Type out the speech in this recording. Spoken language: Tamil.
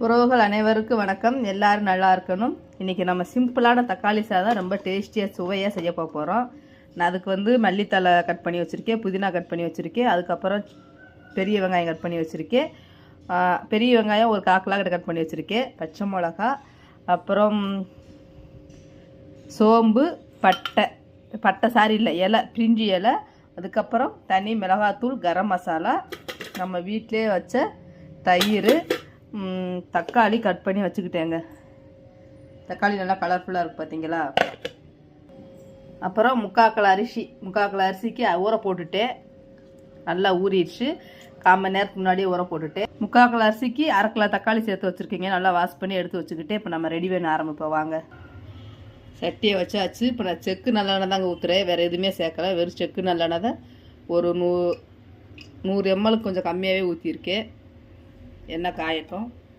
உறவுகள் அனைவருக்கும் வணக்கம். எல்லாரும் நல்லா இருக்கணும். இன்றைக்கி நம்ம சிம்பிளான தக்காளி சாதம் ரொம்ப டேஸ்டியாக சுவையாக செய்ய போகிறோம். நான் அதுக்கு மல்லித்தலை கட் பண்ணி வச்சுருக்கேன், புதினா கட் பண்ணி வச்சுருக்கேன், அதுக்கப்புறம் பெரிய வெங்காயம் கட் பண்ணி வச்சுருக்கேன், பெரிய வெங்காயம் ஒரு காக்கில் கட் பண்ணி வச்சுருக்கேன், பச்சை மிளகா, அப்புறம் சோம்பு, பட்டை சாரி இல்லை இலை, பிரிஞ்சி இலை, அதுக்கப்புறம் தனி மிளகாத்தூள், கரம் மசாலா, நம்ம வீட்டிலே வச்ச தயிர், தக்காளி கட் பண்ணி வச்சுக்கிட்டேங்க. தக்காளி நல்லா கலர்ஃபுல்லாக இருக்குது பார்த்தீங்களா. அப்புறம் முக்கால் அரிசிக்கு ஊற போட்டுட்டேன். நல்லா ஊறிடுச்சு. 1/4 மணி நேரத்துக்கு முன்னாடியே ஊற போட்டுட்டேன். முக்கால் அரிசிக்கு 1/2 கிலோ தக்காளி சேர்த்து வச்சுருக்கீங்க. நல்லா வாஷ் பண்ணி எடுத்து வச்சுக்கிட்டே இப்போ நம்ம ரெடி பண்ண ஆரம்பிப்போம் வாங்க. சட்டியை வச்சாச்சு. இப்போ நான் செக்கு நல்லெண்ணெய் தாங்க ஊற்றுறேன், வேறு எதுவுமே சேர்க்கலை. வெறும் செக்கு நல்லெண்ணெய் தான். ஒரு 100 ml கொஞ்சம் கம்மியாகவே ஊற்றிருக்கேன். எண்ணெய் காயட்டும்.